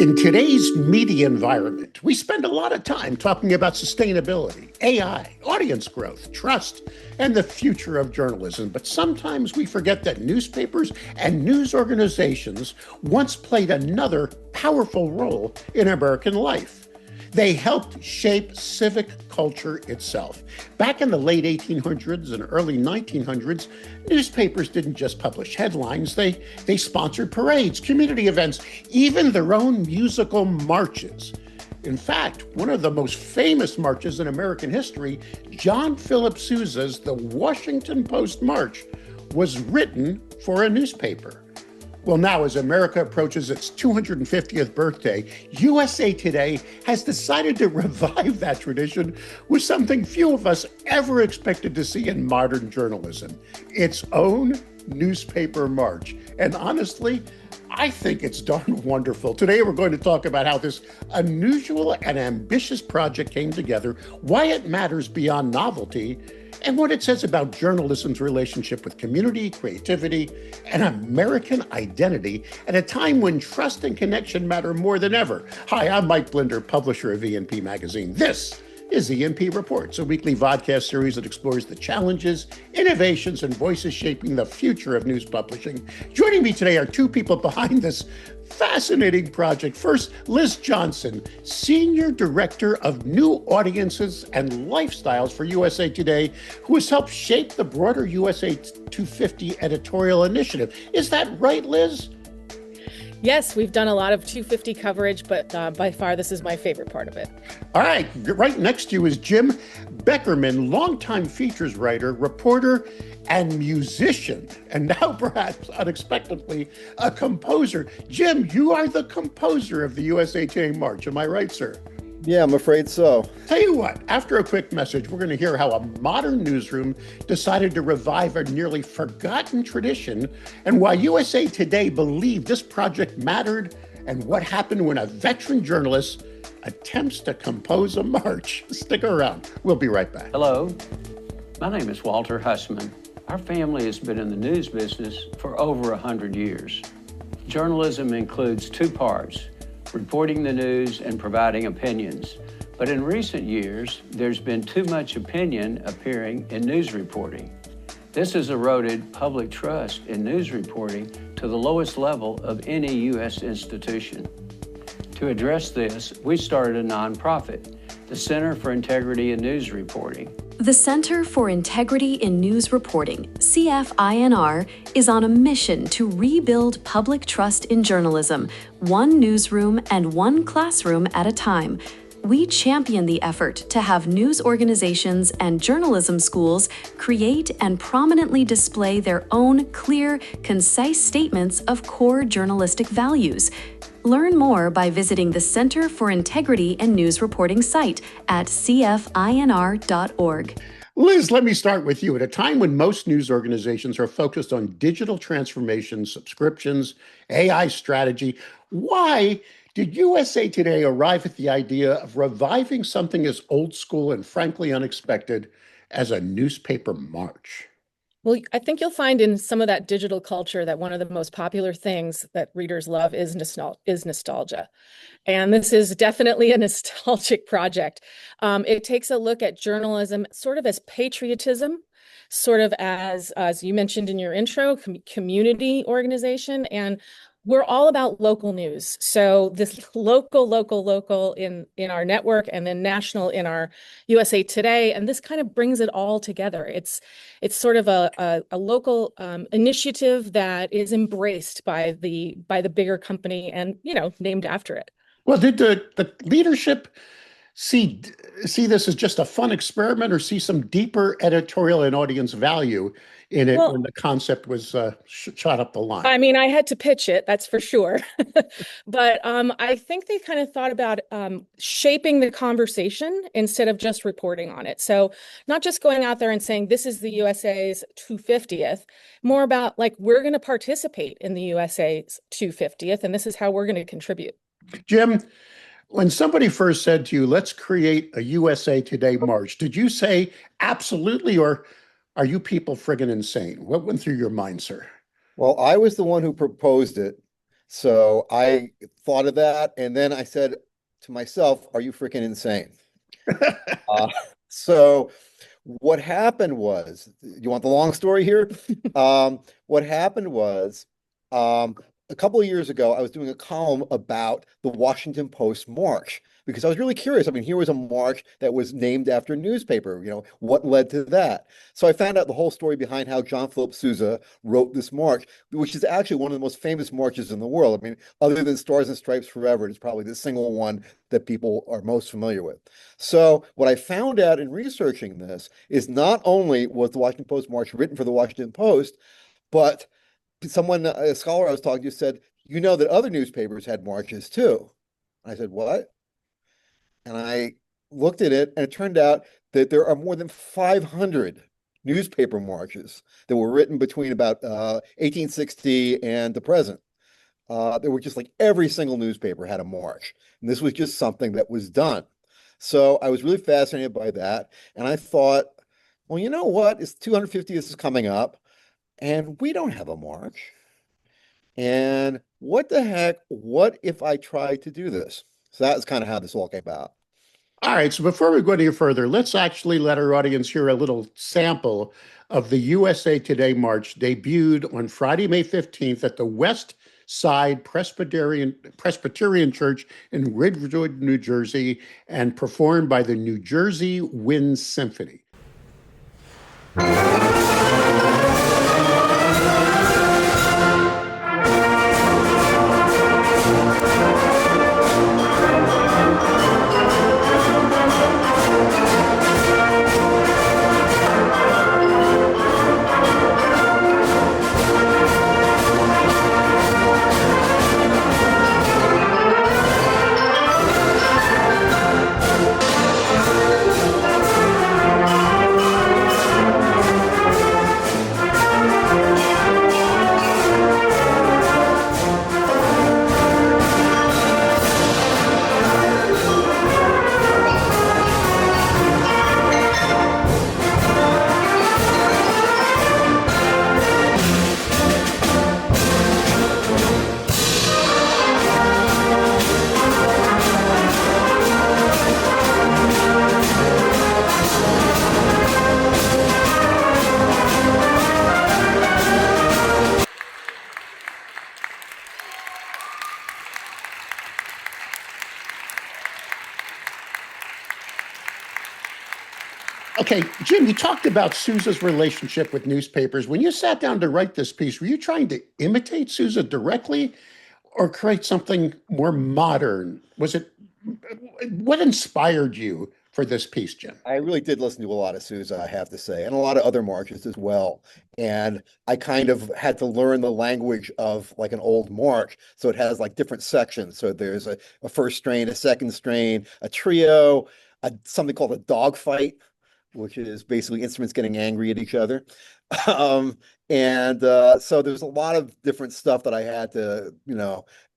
In today's media environment, we spend a lot of time talking about sustainability, AI, audience growth, trust, and the future of journalism. But sometimes we forget that newspapers and news organizations once played another powerful role in American life. They helped shape civic culture itself. Back in the late 1800s and early 1900s, newspapers didn't just publish headlines, they sponsored parades, community events, even their own musical marches. In fact, one of the most famous marches in American history, John Philip Sousa's The Washington Post March, was written for a newspaper. Well, now, as America approaches its 250th birthday, USA Today has decided to revive that tradition with something few of us ever expected to see in modern journalism, its own newspaper march. And honestly, I think it's darn wonderful. Today, we're going to talk about how this unusual and ambitious project came together, why it matters beyond novelty, and what it says about journalism's relationship with community, creativity, and American identity at a time when trust and connection matter more than ever. Hi, I'm Mike Blinder, publisher of E&P Magazine. This is E&P Reports, a weekly vodcast series that explores the challenges, innovations, and voices shaping the future of news publishing. Joining me today are two people behind this fascinating project. First, Liz Johnson, Senior Director of New Audiences and Lifestyles for USA Today, who has helped shape the broader USA 250 editorial initiative. Is that right, Liz? Yes, we've done a lot of 250 coverage, but by far, this is my favorite part of it. All right. Right next to you is Jim Beckerman, longtime features writer, reporter, and musician, and now perhaps unexpectedly a composer. Jim, you are the composer of the USA Today March. Am I right, sir? Yeah, I'm afraid so. Tell you what, after a quick message, we're going to hear how a modern newsroom decided to revive a nearly forgotten tradition and why USA Today believed this project mattered and what happened when a veteran journalist attempts to compose a march. Stick around. We'll be right back. Hello, my name is Walter Hussman. Our family has been in the news business for over 100 years. Journalism includes two parts: reporting the news and providing opinions. But in recent years, there's been too much opinion appearing in news reporting. This has eroded public trust in news reporting to the lowest level of any U.S. institution. To address this, we started a nonprofit, the Center for Integrity in News Reporting. The Center for Integrity in News Reporting, CFINR, is on a mission to rebuild public trust in journalism, one newsroom and one classroom at a time. We champion the effort to have news organizations and journalism schools create and prominently display their own clear, concise statements of core journalistic values. Learn more by visiting the Center for Integrity and News Reporting site at cfinr.org. Liz, let me start with you. At a time when most news organizations are focused on digital transformation, subscriptions, AI strategy, why did USA Today arrive at the idea of reviving something as old school and frankly unexpected as a newspaper march? Well, I think you'll find in some of that digital culture that one of the most popular things that readers love is nostalgia. And this is definitely a nostalgic project. It takes a look at journalism sort of as patriotism, sort of as you mentioned in your intro, community organization. And we're all about local news. So this local in our network and then national in our USA Today. And this kind of brings it all together. It's sort of a local initiative that is embraced by the bigger company and, named after it. Well, did the leadership see this as just a fun experiment or see some deeper editorial and audience value in it when the concept was shot up the line? I mean, I had to pitch it, that's for sure. But I think they kind of thought about shaping the conversation instead of just reporting on it. So not just going out there and saying, this is the USA's 250th, more about like, we're going to participate in the USA's 250th, and this is how we're going to contribute. Jim, when somebody first said to you, let's create a USA Today march, did you say absolutely, or are you people friggin' insane? What went through your mind, sir? Well, I was the one who proposed it. So I thought of that, and then I said to myself, "Are you freaking insane?" Uh, so what happened was, you want the long story here? What happened was, um, a couple of years ago, I was doing a column about the Washington Post march because I was really curious. I mean, here was a march that was named after a newspaper. What led to that? So I found out the whole story behind how John Philip Sousa wrote this march, which is actually one of the most famous marches in the world. I mean, other than Stars and Stripes Forever, it's probably the single one that people are most familiar with. So what I found out in researching this is not only was the Washington Post march written for the Washington Post, but someone, a scholar I was talking to, said, you know that other newspapers had marches too. I said, what? And I looked at it, and it turned out that there are more than 500 newspaper marches that were written between about 1860 and the present. There were just like every single newspaper had a march, and this was just something that was done. So I was really fascinated by that, and I thought, well, you know what? It's 250th is coming up, and we don't have a march. And what the heck? What if I tried to do this? So that's kind of how this all came about. All right, so before we go any further, let's actually let our audience hear a little sample of the USA Today March debuted on Friday, May 15th at the West Side Presbyterian Church in Ridgewood, New Jersey, and performed by the New Jersey Wind Symphony. Okay, Jim, you talked about Sousa's relationship with newspapers. When you sat down to write this piece, were you trying to imitate Sousa directly or create something more modern? What inspired you for this piece, Jim? I really did listen to a lot of Sousa, I have to say, and a lot of other marches as well. And I kind of had to learn the language of like an old march. So it has like different sections. So there's a first strain, a second strain, a trio, something called a dogfight, which is basically instruments getting angry at each other. Um, and so there's a lot of different stuff that I had to,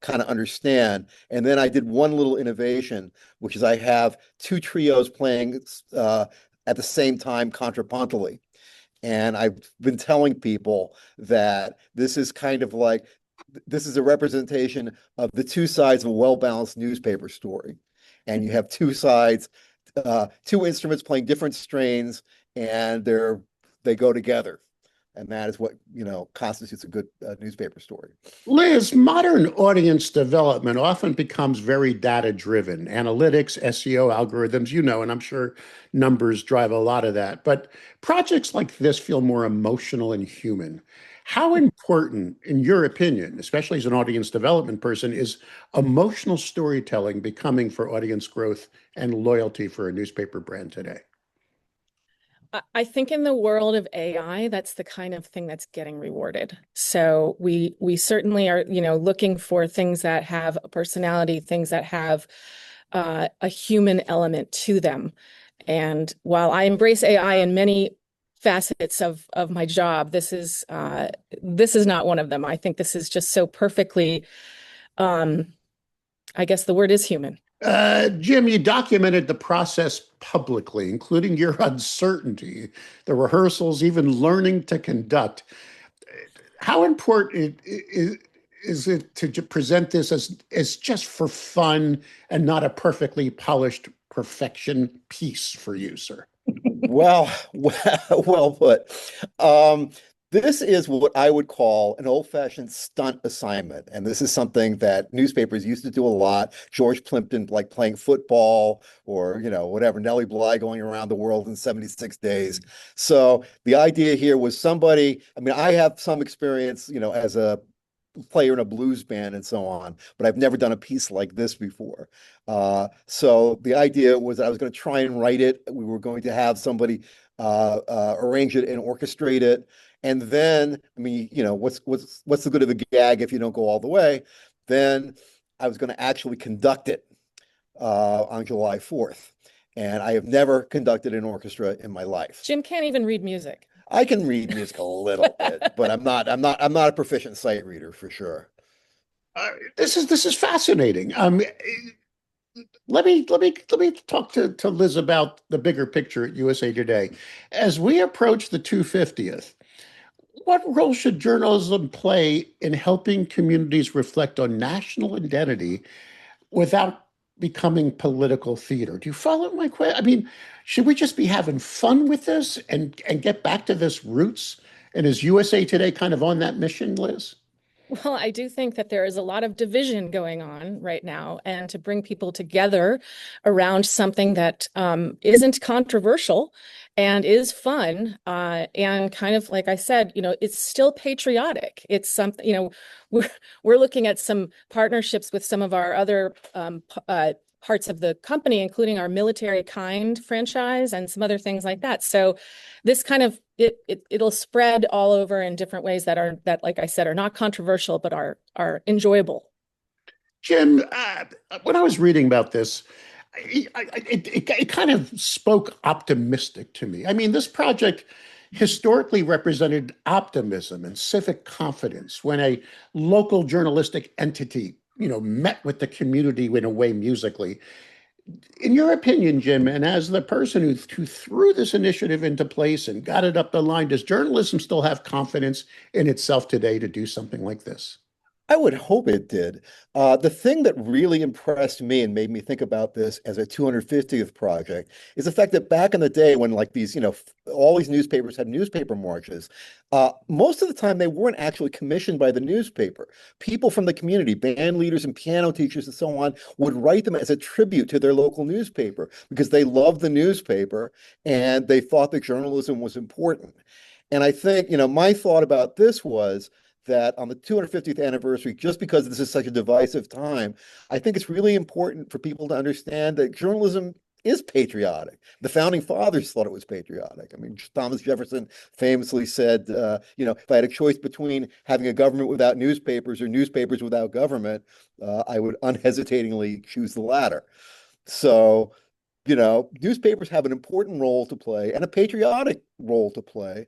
kind of understand. And then I did one little innovation, which is I have two trios playing at the same time contrapuntally. And I've been telling people that this is kind of like this is a representation of the two sides of a well-balanced newspaper story. And you have two sides, two instruments playing different strains, and they go together. And that is what, constitutes a good newspaper story. Liz, modern audience development often becomes very data driven. Analytics, SEO algorithms, and I'm sure numbers drive a lot of that. But projects like this feel more emotional and human. How important, in your opinion, especially as an audience development person, is emotional storytelling becoming for audience growth and loyalty for a newspaper brand today? I think in the world of AI, that's the kind of thing that's getting rewarded. So we certainly are, looking for things that have a personality, things that have a human element to them. And while I embrace AI in many facets of my job, this is not one of them. I think this is just so perfectly, I guess the word is human. Jim, you documented the process publicly, including your uncertainty, the rehearsals, even learning to conduct. How important is it to present this as just for fun and not a perfectly polished perfection piece for you, sir? Well, well put. This is what I would call an old-fashioned stunt assignment, and this is something that newspapers used to do a lot. George Plimpton, like playing football, or whatever, Nellie Bly going around the world in 76 days. So the idea here was somebody. I mean, I have some experience, as a player in a blues band and so on, but I've never done a piece like this before. So the idea was that I was going to try and write it. We were going to have somebody arrange it and orchestrate it. And then, I mean, what's the good of a gag if you don't go all the way? Then I was going to actually conduct it on July 4th. And I have never conducted an orchestra in my life. Jim can't even read music. I can read music a little bit, but I'm not a proficient sight reader for sure. This is fascinating. Let me talk to Liz about the bigger picture at USA Today. As we approach the 250th, what role should journalism play in helping communities reflect on national identity without becoming political theater? Do you follow my question? I mean, should we just be having fun with this and get back to this roots? And is USA Today kind of on that mission, Liz? Well, I do think that there is a lot of division going on right now, and to bring people together around something that isn't controversial and is fun, and kind of, like I said, it's still patriotic. It's something, we're looking at some partnerships with some of our other parts of the company, including our military kind franchise and some other things like that. So this kind of it'll spread all over in different ways that, like I said, are not controversial but are enjoyable. Jim, when I was reading about this, it kind of spoke optimistic to me. I mean, this project historically represented optimism and civic confidence when a local journalistic entity, met with the community in a way musically. In your opinion, Jim, and as the person who threw this initiative into place and got it up the line, does journalism still have confidence in itself today to do something like this? I would hope it did. The thing that really impressed me and made me think about this as a 250th project is the fact that back in the day when all these newspapers had newspaper marches, most of the time they weren't actually commissioned by the newspaper. People from the community, band leaders and piano teachers and so on, would write them as a tribute to their local newspaper because they loved the newspaper and they thought that journalism was important. And I think, my thought about this was that on the 250th anniversary, just because this is such a divisive time, I think it's really important for people to understand that journalism is patriotic. The founding fathers thought it was patriotic. I mean, Thomas Jefferson famously said, if I had a choice between having a government without newspapers or newspapers without government, I would unhesitatingly choose the latter. So, newspapers have an important role to play and a patriotic role to play,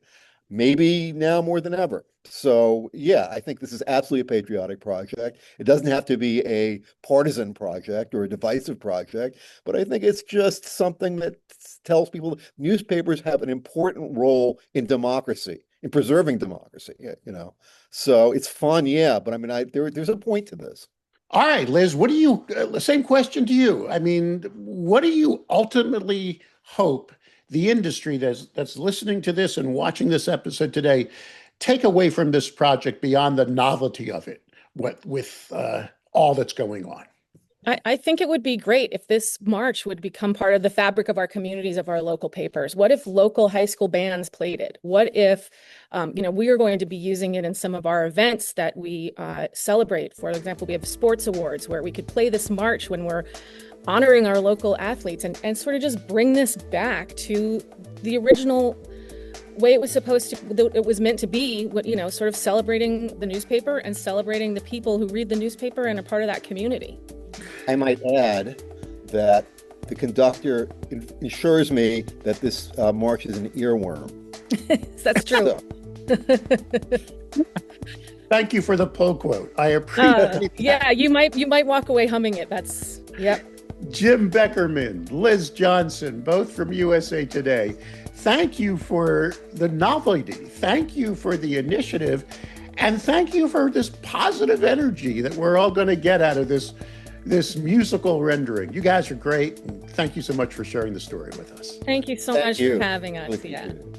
maybe now more than ever. So, yeah, I think this is absolutely a patriotic project. It doesn't have to be a partisan project or a divisive project, but I think it's just something that tells people newspapers have an important role in democracy, in preserving democracy, So it's fun, yeah, but I mean, there's a point to this. All right, Liz, same question to you. I mean, what do you ultimately hope the industry that's listening to this and watching this episode today take away from this project beyond the novelty of it, with all that's going on? I think it would be great if this march would become part of the fabric of our communities, of our local papers. What if local high school bands played it? What if, we are going to be using it in some of our events that we celebrate? For example, we have sports awards where we could play this march when we're honoring our local athletes and sort of just bring this back to the original way it was it was meant to be, sort of celebrating the newspaper and celebrating the people who read the newspaper and are part of that community. I might add that the conductor assures me that this march is an earworm. That's true. Thank you for the pull quote. I appreciate it. Yeah, you might walk away humming it. Yep. Jim Beckerman, Liz Johnson, both from USA Today. Thank you for the novelty. Thank you for the initiative. And thank you for this positive energy that we're all going to get out of this musical rendering. You guys are great. And thank you so much for sharing the story with us. Thank you so Thank much you. for having us. Really Yeah. appreciate it.